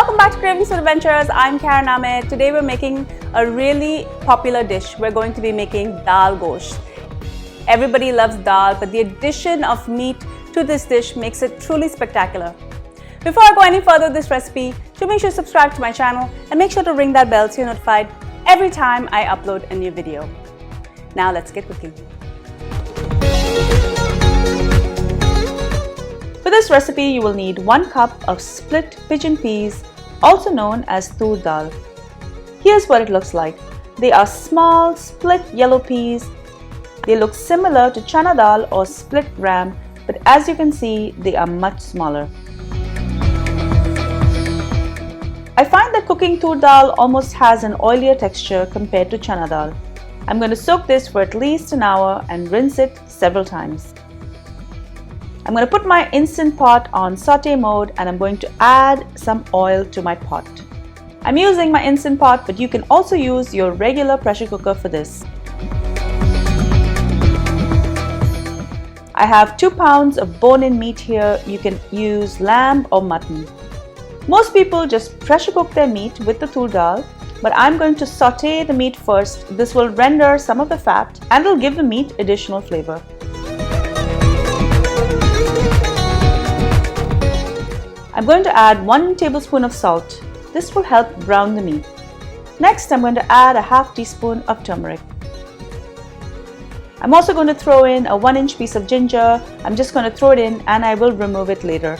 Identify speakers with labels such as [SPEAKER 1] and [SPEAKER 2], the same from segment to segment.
[SPEAKER 1] Welcome back to Cravings for Adventures. I'm Karen. Today we're making a really popular dish. We're going to be making Dal Gosht. Everybody loves dal, but the addition of meat to this dish makes it truly spectacular. Before I go any further with this recipe, do make sure to subscribe to my channel and make sure to ring that bell so you're notified every time I upload a new video. Now let's get cooking. For this recipe, you will need 1 cup of split pigeon peas, also known as Toor Dhal. Here's what it looks like. They are small, split yellow peas. They look similar to Chana Dhal or split gram, but as you can see, they are much smaller. I find that cooking Toor Dhal almost has an oilier texture compared to Chana Dhal. I'm going to soak this for at least an hour and rinse it several times. I'm going to put my Instant Pot on saute mode and I'm going to add some oil to my pot. I'm using my Instant Pot, but you can also use your regular pressure cooker for this. I have 2 pounds of bone-in meat here. You can use lamb or mutton. Most people just pressure cook their meat with the Toor Dhal, but I'm going to saute the meat first. This will render some of the fat and will give the meat additional flavor. I'm going to add 1 tablespoon of salt. This will help brown the meat. Next, I'm going to add a half teaspoon of turmeric. I'm also going to throw in a 1-inch piece of ginger. I'm just going to throw it in and I will remove it later.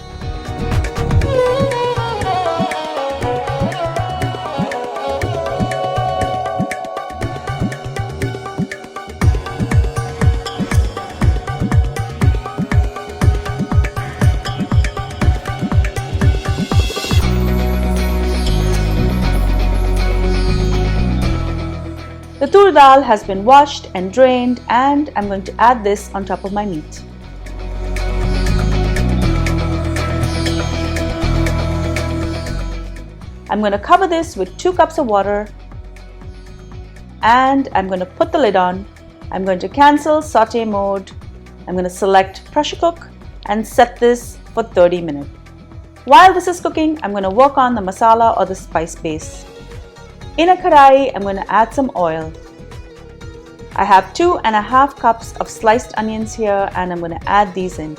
[SPEAKER 1] The Toor Dhal has been washed and drained and I'm going to add this on top of my meat. I'm going to cover this with 2 cups of water and I'm going to put the lid on. I'm going to cancel saute mode. I'm going to select pressure cook and set this for 30 minutes. While this is cooking, I'm going to work on the masala or the spice base. In a kadai, I'm going to add some oil. I have 2.5 cups of sliced onions here and I'm going to add these in.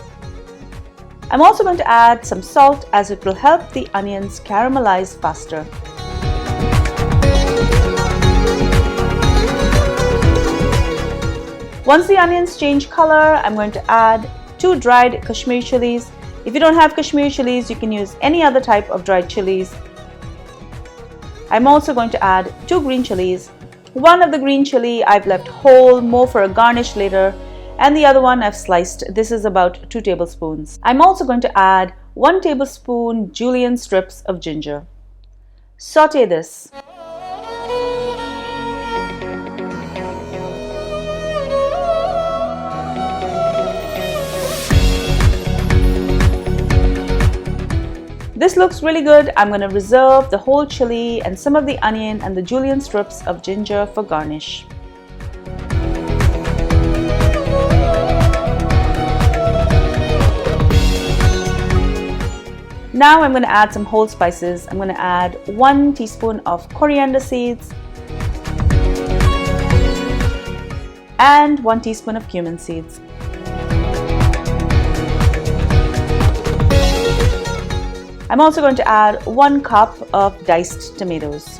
[SPEAKER 1] I'm also going to add some salt as it will help the onions caramelize faster. Once the onions change color, I'm going to add 2 dried Kashmiri chilies. If you don't have Kashmiri chilies, you can use any other type of dried chilies. I'm also going to add 2 green chilies. One of the green chili I've left whole, more for a garnish later, and the other one I've sliced. This is about 2 tablespoons. I'm also going to add 1 tablespoon julienne strips of ginger. Saute this. This looks really good. I'm going to reserve the whole chili and some of the onion and the julienne strips of ginger for garnish. Now I'm going to add some whole spices. I'm going to add 1 teaspoon of coriander seeds and 1 teaspoon of cumin seeds. I'm also going to add 1 cup of diced tomatoes.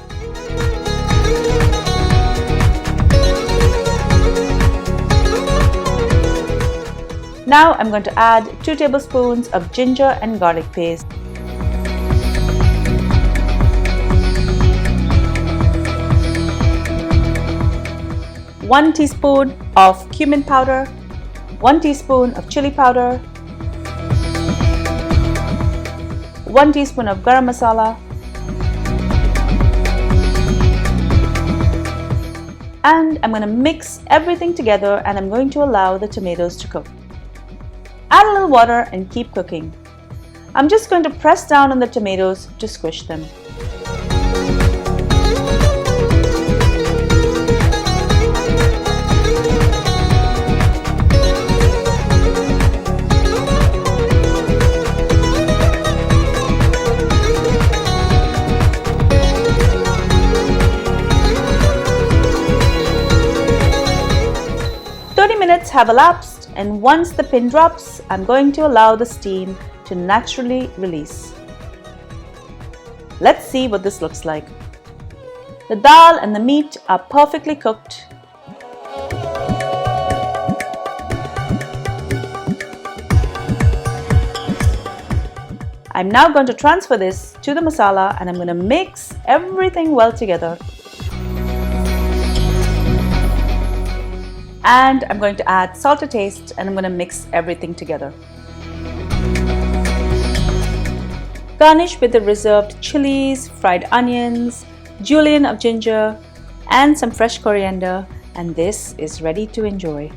[SPEAKER 1] Now I'm going to add 2 tablespoons of ginger and garlic paste. One teaspoon of cumin powder, 1 teaspoon of chili powder, 1 teaspoon of garam masala, and I'm going to mix everything together and I'm going to allow the tomatoes to cook. Add a little water and keep cooking. I'm just going to press down on the tomatoes to squish them. have elapsed, and once the pin drops, I'm going to allow the steam to naturally release. Let's see what this looks like. The dal and the meat are perfectly cooked. I'm now going to transfer this to the masala and I'm going to mix everything well together. And I'm going to add salt to taste and I'm going to mix everything together. Garnish with the reserved chilies, fried onions, julienne of ginger, and some fresh coriander, and this is ready to enjoy.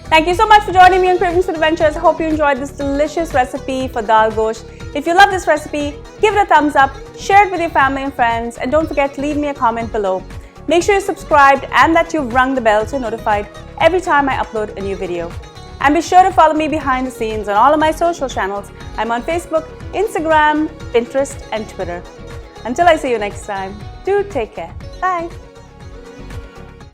[SPEAKER 1] Thank you so much for joining me on Cravings with Adventures. I hope you enjoyed this delicious recipe for Dal Gosht. If you love this recipe, give it a thumbs up, share it with your family and friends, and don't forget to leave me a comment below. Make sure you're subscribed and that you've rung the bell so you're notified every time I upload a new video. And be sure to follow me behind the scenes on all of my social channels. I'm on Facebook, Instagram, Pinterest, and Twitter. Until I see you next time, do take care. Bye.